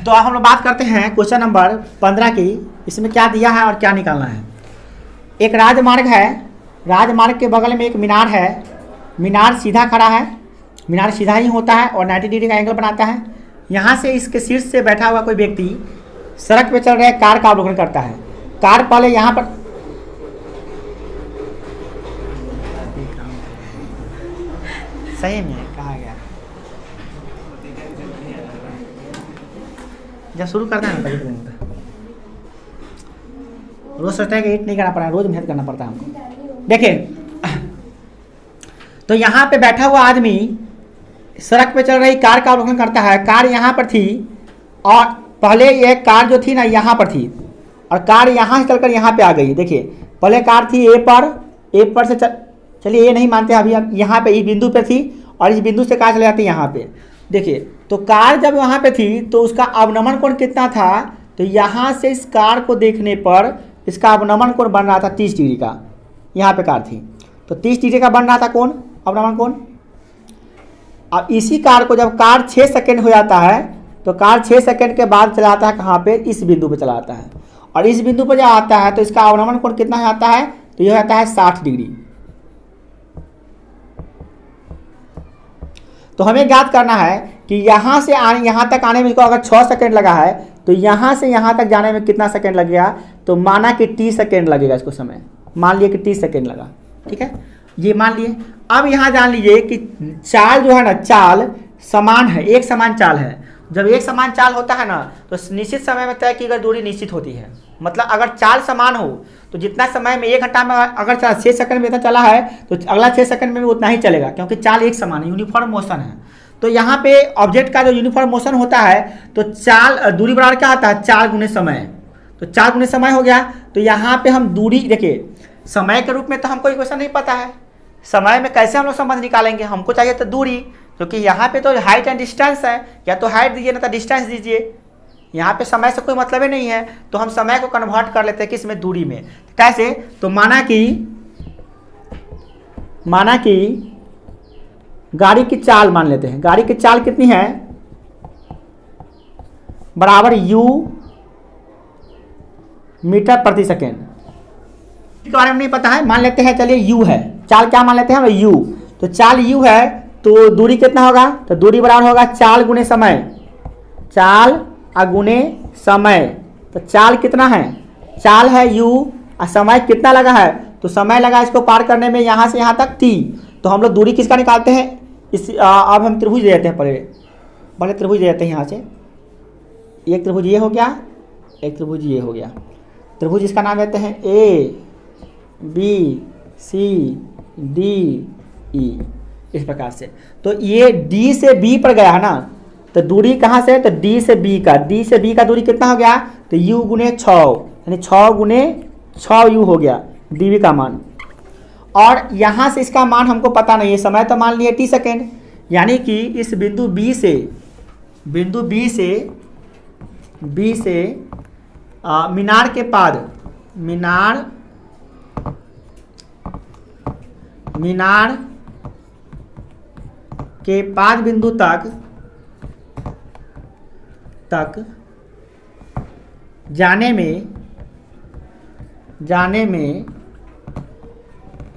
तो हम लोग बात करते हैं क्वेश्चन नंबर 15 की। इसमें क्या दिया है और क्या निकालना है। एक राजमार्ग है, राजमार्ग के बगल में एक मीनार है। मीनार सीधा खड़ा है, मीनार सीधा ही होता है और 90 डिग्री का एंगल बनाता है। यहाँ से इसके शीर्ष से बैठा हुआ कोई व्यक्ति सड़क पे चल रहे कार का अवलोकन करता है। कार पहले यहाँ पर सही में कहा गया, जब शुरू करता है ना तभी रोज सोचता है कि हिट नहीं करना पड़ा, रोज मेहनत करना पड़ता है हमको। देखिए तो यहाँ पे बैठा हुआ आदमी सड़क पे चल रही कार का अवलोकन करता है। कार यहाँ पर थी और पहले ये कार जो थी ना यहाँ पर थी और कार यहाँ से चलकर यहाँ पे आ गई। देखिए पहले कार थी ए पर से चलिए ये नहीं मानते अभी, अब यहाँ पे इस बिंदु पे थी और इस बिंदु से कार चले जाती है यहाँ पे। देखिए तो कार जब वहाँ पे थी तो उसका अवनमन कोण कितना था, तो यहाँ से इस कार को देखने पर इसका अवनमन कोण बन रहा था 30 डिग्री का। यहाँ पे कार थी तो 30 डिग्री का बन रहा था कौन, अवनमन कोण। अब इसी कार को जब कार 6 सेकेंड हो जाता है तो कार 6 सेकेंड के बाद चला आता है कहाँ पे, इस बिंदु पे चला आता है और इस बिंदु पर जब आता है तो इसका अवनमन कोण कितना हो जाता है, तो यह आता है 60 डिग्री। तो हमें ज्ञात करना है कि यहाँ से यहाँ तक आने में इसको अगर 6 सेकेंड लगा है तो यहाँ से यहाँ तक जाने में कितना सेकेंड लगेगा, तो माना कि 30 सेकेंड लगेगा इसको समय। मान लिए कि 30 सेकेंड लगा, ठीक है, ये मान लिए। अब यहाँ जान लीजिए कि चाल जो है ना, चाल समान है, एक समान चाल है। जब एक समान चाल होता है ना तो निश्चित समय में तय की गई दूरी निश्चित होती है। मतलब अगर चाल समान हो तो जितना समय में 1 घंटा में अगर 6 सेकंड में इतना चला है तो अगला 6 सेकंड में भी उतना ही चलेगा, क्योंकि चाल एक समान है, यूनिफॉर्म मोशन है। तो यहाँ पे ऑब्जेक्ट का जो यूनिफॉर्म मोशन होता है तो चाल दूरी बराबर क्या आता है, 4 गुने समय। तो 4 गुने समय हो गया। तो यहाँ पे हम दूरी, देखिए समय के रूप में तो हमको इक्वेशन नहीं पता है, समय में कैसे हम लोग संबंध निकालेंगे, हमको चाहिए तो दूरी, क्योंकि यहाँ पे तो हाइट एंड डिस्टेंस है, या तो हाइट दीजिए ना तो डिस्टेंस दीजिए। यहाँ पे समय से कोई मतलब ही नहीं है, तो हम समय को कन्वर्ट कर लेते हैं किस में, दूरी में। कैसे, तो माना कि गाड़ी की चाल मान लेते हैं। गाड़ी की चाल कितनी है, बराबर u मीटर प्रति सेकेंड। इसके बारे में नहीं पता है, मान लेते हैं चलिए u है, चाल क्या मान लेते हैं हम, u। तो चाल u है तो दूरी कितना होगा, तो दूरी बराबर होगा 4 गुने समय, चाल गुने समय। तो चाल कितना है, चाल है u और समय कितना लगा है, तो समय लगा इसको पार करने में यहाँ से यहाँ तक t। तो हम लोग दूरी किसका निकालते हैं, अब हम त्रिभुज ले जाते हैं, पहले त्रिभुज ले जाते हैं। यहाँ से एक त्रिभुज ये हो गया, एक त्रिभुज ये हो गया। त्रिभुज इसका नाम देते हैं A B C D E, इस प्रकार से। तो ये D से B पर गया है ना, तो दूरी कहाँ से, तो D से B का दूरी कितना हो गया, तो U गुने 6, यानी 6 गुने 6U हो गया dV का मान। और यहाँ से इसका मान हमको पता नहीं है, समय तो मान लिए 30 सेकेंड। यानी कि इस बिंदु B से मीनार के पाद, मीनार के पाद बिंदु तक जाने में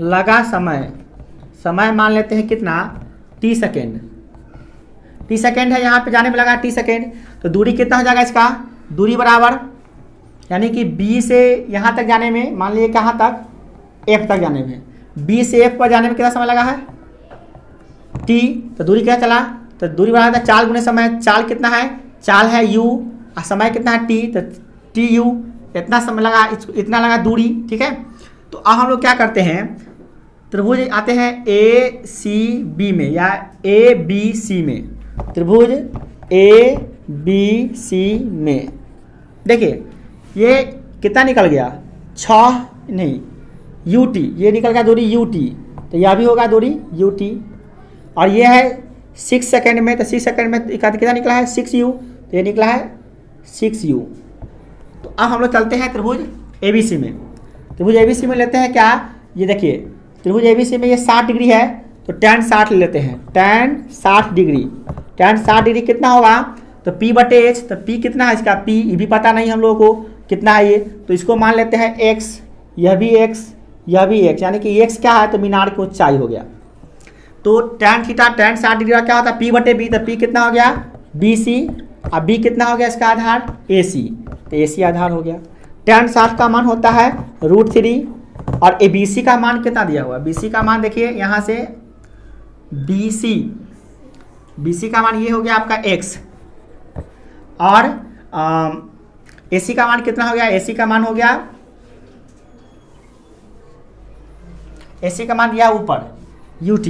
लगा समय मान लेते हैं कितना, 30 सेकेंड। 30 सेकेंड है, यहाँ पे जाने में लगा 30 सेकेंड। तो दूरी कितना हो जाएगा इसका, दूरी बराबर, यानी कि B से यहाँ तक जाने में, मान लीजिए कहाँ तक, F तक जाने में, B से F पर जाने में कितना समय लगा है, T। तो दूरी क्या चला, तो दूरी बराबर था 4 गुने समय। चाल कितना है, चाल है U और समय कितना है T, तो TU, इतना समय लगा, इतना लगा दूरी, ठीक है। तो अब हम लोग क्या करते हैं, त्रिभुज आते हैं ACB में या ABC में, त्रिभुज ABC में। देखिए ये कितना निकल गया, 6 नहीं UT, ये निकल गया दूरी UT, तो यह भी होगा दूरी UT। और ये है 6 सेकेंड में, तो 6 सेकेंड में कितना निकला है, 6U, तो ये निकला है 6U। तो अब हम लोग चलते हैं त्रिभुज ABC में। त्रिभुज ABC में लेते हैं क्या, ये देखिए त्रिभुज ABC में ये 60 डिग्री है, तो tan 60 ले लेते हैं, tan 60 डिग्री। tan 60 डिग्री कितना होगा, तो P बटे एच, तो P कितना है इसका, P ये भी पता नहीं हम लोगों को कितना है ये, तो इसको मान लेते हैं x, यह भी x, यह भी x, यानी कि x क्या है तो मीनार की ऊंचाई हो गया। तो tan थीटा tan 60 डिग्री का क्या होता है P बटे B, तो P कितना हो गया BC, अब B कितना हो गया इसका आधार AC, तो AC आधार हो गया। tan 60 का मान होता है √3 और ABC का मान कितना दिया हुआ है, BC का मान देखिए यहाँ से BC का मान ये हो गया आपका x, और AC का मान कितना हो गया, AC का मान हो गया, AC का मान दिया ऊपर UT,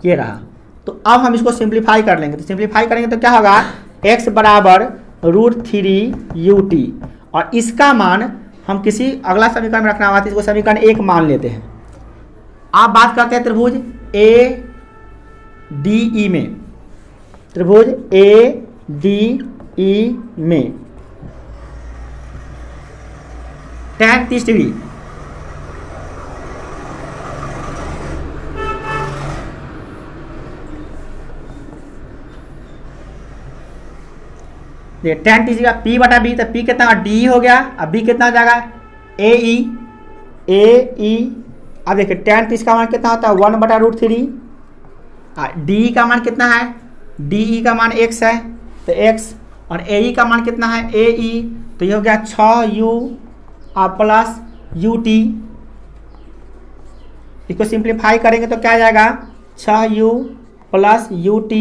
ये रहा। तो अब हम इसको सिंप्लीफाई कर लेंगे, तो सिंप्लीफाई करेंगे तो क्या होगा, x बराबर √3 UT, और इसका मान हम किसी अगला समीकरण में रखना हुआ था, इसको समीकरण 1 मान लेते हैं। आप बात करते हैं त्रिभुज ADE में, त्रिभुज ADE में tan 30 डिग्री, tan 30 का P बटा B, तो P कितना D हो गया, अब B कितना हो जाएगा AE। अब देखिए tan 30 का मान कितना होता है 1 बटा √3, DE का मान कितना है, DE का मान x है तो x, और AE का मान कितना है AE, तो ये हो गया 6u प्लस UT। इसको सिंप्लीफाई करेंगे तो क्या आ जाएगा 6u प्लस UT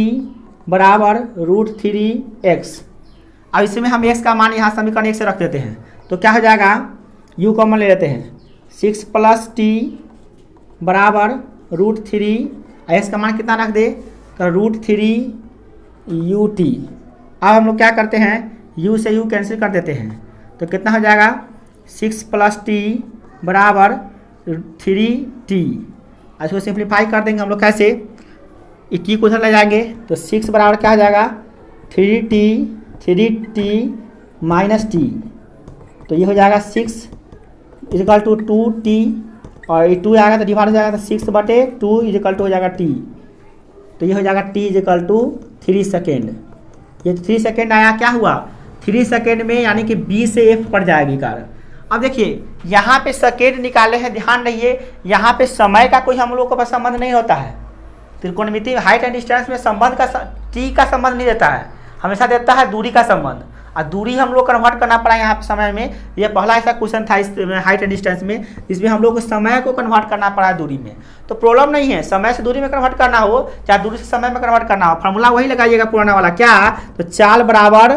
बराबर √3x। अब इसमें हम x का मान यहाँ समीकरण 1 से रख देते हैं, तो क्या हो जाएगा u कॉमन ले लेते हैं, 6 + t बराबर √3, x का मान कितना रख दे तो √3 UT। अब हम लोग क्या करते हैं, u से u कैंसिल कर देते हैं, तो कितना हो जाएगा 6 + t बराबर 3t। इसको सिंप्लीफाई कर देंगे हम लोग कैसे, t को उधर ले जाएंगे तो 6 बराबर क्या हो जाएगा 3t माइनस t, तो ये हो जाएगा 6 = 2t, और ये 2 आएगा तो डिवाइड हो जाएगा, तो 6 बटे 2 = हो जाएगा t, तो ये हो जाएगा t = 3 सेकेंड। ये 3 सेकेंड आया, क्या हुआ 3 सेकेंड में, यानी कि B से F पड़ जाएगी कार। अब देखिए यहाँ पे सेकेंड निकाले हैं, ध्यान रहिए यहाँ पे समय का कोई हम लोग के पास संबंध नहीं होता है। त्रिकोणमिति हाइट एंड डिस्टेंस में संबंध का t का संबंध नहीं देता है, हमेशा देता है दूरी का संबंध, और दूरी हम लोग कन्वर्ट करना पड़ा यहाँ पे समय में। ये पहला ऐसा क्वेश्चन था इस हाइट एंड डिस्टेंस में, इसमें हम लोग को समय को कन्वर्ट करना पड़ा है दूरी में। तो प्रॉब्लम नहीं है, समय से दूरी में कन्वर्ट करना हो चाहे दूरी से समय में कन्वर्ट करना हो, फॉर्मूला वही लगाइएगा पुराना वाला, क्या तो चाल बराबर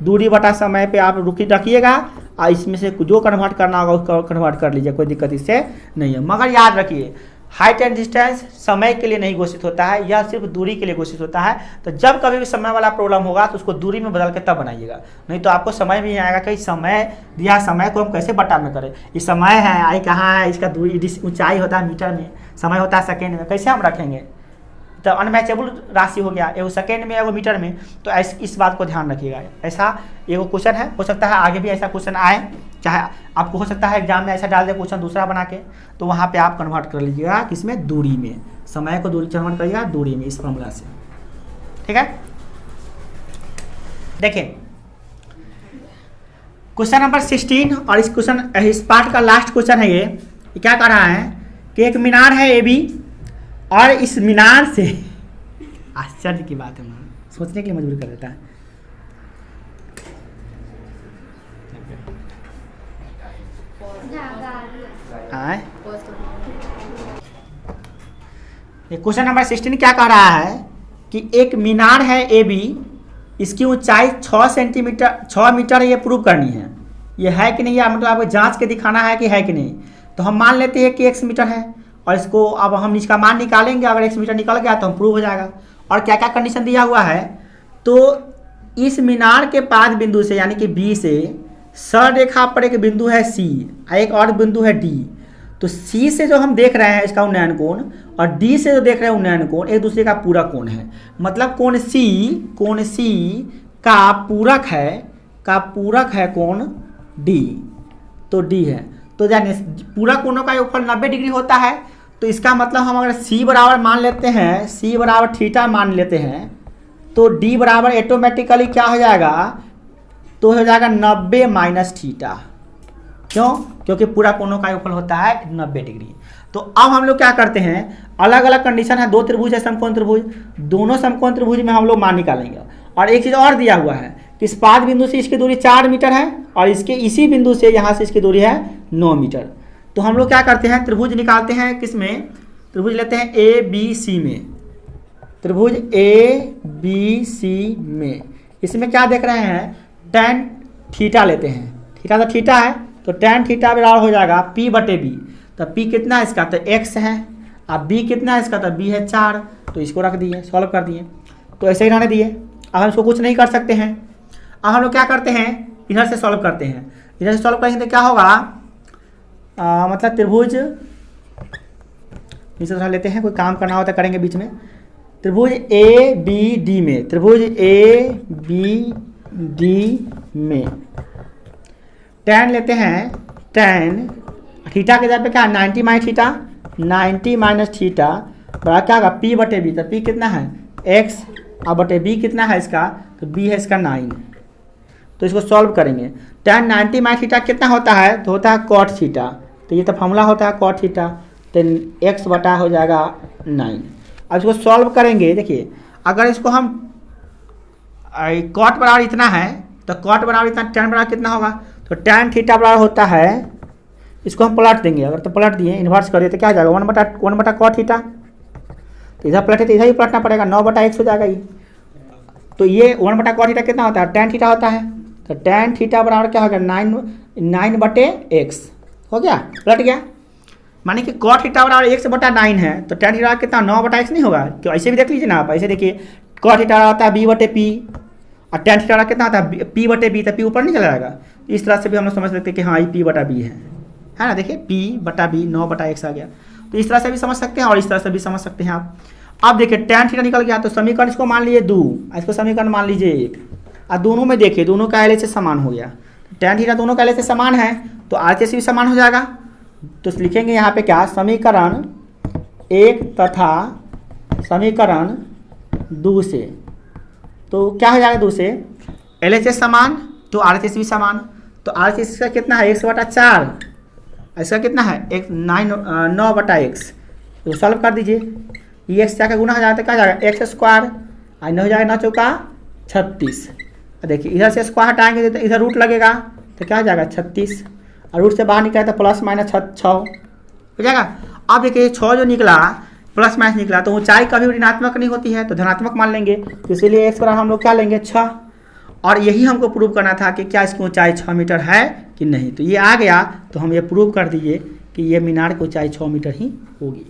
दूरी बटा समय पे आप रखिएगा, और इसमें से जो कन्वर्ट करना होगा उसको कन्वर्ट कर लीजिए, कोई दिक्कत इससे नहीं है। मगर याद रखिए हाइट एंड डिस्टेंस समय के लिए नहीं घोषित होता है, यह सिर्फ दूरी के लिए घोषित होता है। तो जब कभी भी समय वाला प्रॉब्लम होगा तो उसको दूरी में बदल के तब बनाइएगा, नहीं तो आपको समय भी नहीं आएगा कि समय दिया, समय को हम कैसे बटा में करें, ये समय है आई कहाँ है, इसका दूरी ऊंचाई होता है मीटर में, समय होता है सेकेंड में, कैसे हम रखेंगे, तो अनमैचेबल राशि हो गया, एगो सेकेंड में एगो मीटर में। तो इस बात को ध्यान रखिएगा। ऐसा एगो क्वेश्चन है, हो सकता है आगे भी ऐसा क्वेश्चन आए, चाहे आपको हो सकता है एग्जाम में ऐसा डाल दे क्वेश्चन दूसरा बना के, तो वहाँ पे आप कन्वर्ट कर लीजिएगा किसमें, दूरी में, समय को दूरी कन्वर्ट करिएगा दूरी में, इस फॉर्मूला से, ठीक है। देखिए क्वेश्चन नंबर 16, और इस पार्ट का लास्ट क्वेश्चन है। ये क्या कर रहा है कि एक मीनार है AB, और इस मीनार से, आश्चर्य की बात है, सोचने के लिए मजबूर कर देता है। क्वेश्चन नंबर 16 क्या कह रहा है कि एक मीनार है AB, इसकी ऊंचाई 6 मीटर ये प्रूव करनी है, ये है कि नहीं, या मतलब आपको जांच के दिखाना है कि है कि नहीं। तो हम मान लेते हैं कि x मीटर है, और इसको अब हम इसका मान निकालेंगे, अगर x मीटर निकल गया तो हम प्रूव हो जाएगा। और क्या क्या कंडीशन दिया हुआ है, तो इस मीनार के पाद बिंदु से यानी कि B से सररेखा पर एक बिंदु है C, एक और बिंदु है D। तो C से जो हम देख रहे हैं इसका उन्नयन कोण, और D से जो देख रहे हैं उन्नयन कोण, एक दूसरे का पूरक कोण है। मतलब कोण C का पूरक है कोण D, तो D है। तो यानी पूरक कोणों का योगफल 90 डिग्री होता है। तो इसका मतलब हम अगर C बराबर मान लेते हैं, C बराबर थीटा मान लेते हैं, तो डी बराबर ऑटोमेटिकली क्या हो जाएगा, तो हो जाएगा 90 माइनस थीटा। क्यों? क्योंकि पूरा कोनों का योगफल होता है 90 डिग्री। तो अब हम लोग क्या करते हैं, अलग अलग कंडीशन है, दो त्रिभुज है समकोण त्रिभुज, दोनों समकोण त्रिभुज में हम लोग मान निकालेंगे। और एक चीज़ और दिया हुआ है कि इस पाद बिंदु से इसकी दूरी 4 मीटर है और इसके इसी बिंदु से यहाँ से इसकी दूरी है 9 मीटर। तो हम लोग क्या करते हैं, त्रिभुज निकालते हैं किसमें, त्रिभुज लेते हैं ए बी सी में, त्रिभुज ए बी सी में। इसमें क्या देख रहे हैं, tan थीटा लेते हैं, थीटा तो थीटा है, तो tan थीटा बराबर हो जाएगा P बटे बी। तो P कितना है इसका, तो x है, अब B कितना है इसका, तो B है 4। तो इसको रख दिए, सॉल्व कर दिए, तो ऐसे ही रहने दिए। अब हम इसको कुछ नहीं कर सकते हैं। अब हम लोग क्या करते हैं, इधर से सॉल्व करते हैं। इधर से सॉल्व करेंगे तो क्या होगा, मतलब त्रिभुज इस तरह लेते हैं, कोई काम करना होता है करेंगे बीच में। त्रिभुज ए बी डी में, त्रिभुज ए बी डी में tan लेते हैं, tan थीटा के जगह पे क्या 90 माइनस थीटा, 90 माइनस थीटा बड़ा क्या होगा P बटे बी। तो P कितना है x और बटे B कितना है इसका, तो B है इसका 9। तो इसको सॉल्व करेंगे। tan 90 माइनस थीटा कितना होता है, तो होता है cot थीटा। तो ये तो फॉर्मूला होता है cot थीटा, तो x बटा हो जाएगा 9। अब इसको सॉल्व करेंगे, देखिए अगर इसको हम cot बराबर इतना है, तो cot बराबर इतना, tan बराबर कितना होगा, तो tan थीटा बराबर होता है, इसको हम पलट देंगे, अगर तो पलट दिए इन्वर्स करिए तो क्या आ जाएगा 1 बटा cot थीटा। तो इधर पलटे तो इधर ही पलटना पड़ेगा, 9 बटा x हो जाएगा ये। तो ये 1 बटा cot थीटा कितना होता है, tan थीटा होता है। तो tan थीटा बराबर क्या होगा 9 बटे x हो गया, पलट गया। माने कि cot थीटा बराबर x बटा 9 है, तो tan थीटा कितना 9 बटा x नहीं होगा। क्यों, ऐसे भी देख लीजिए ना आप, ऐसे देखिए cot थीटा होता है b बटे p और tan थीटा कितना होता है p बटे b, तो p ऊपर नहीं चला जाएगा। इस तरह से भी हम लोग समझ सकते हैं कि हाँ ये p बटा b है ना। देखिए p बटा b 9 बटा x आ गया। तो इस तरह से भी समझ सकते हैं और इस तरह से भी समझ सकते हैं आप। अब देखिए tan थीटा निकल गया, तो समीकरण इसको मान लीजिए 2, इसको समीकरण मान लीजिए 1, और दोनों में देखिए दोनों का LHS समान हो गया। tan थीटा दोनों का LHS समान है, तो RHS भी समान हो जाएगा। तो लिखेंगे यहाँ पे क्या, समीकरण 1 तथा समीकरण 2 से, तो क्या हो जाएगा 2 से LHS समान, तो RHS भी समान। तो RHS इसका कितना है x बटा 4, इसका कितना है 9 बटा x। तो सॉल्व कर दीजिए, ये x का गुना हो जाता है, क्या जाएगा x स्क्वायर, और न हो जाएगा 9 चौका 36। देखिए इधर से स्क्वायर हटाएंगे तो इधर रूट लगेगा, तो क्या हो जाएगा 36, और रूट से बाहर निकला तो प्लस माइनस 6 हो जाएगा। अब देखिए 6 जो निकला प्लस माइनस निकला, तो ऊंचाई कभी ऋणात्मक नहीं होती है, तो धनात्मक मान लेंगे। तो इसीलिए x बराबर हम लोग क्या लेंगे 6, और यही हमको प्रूव करना था कि क्या इसकी ऊंचाई 6 मीटर है कि नहीं। तो ये आ गया, तो हम ये प्रूव कर दीजिए कि ये मीनार की ऊंचाई 6 मीटर ही होगी।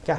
क्या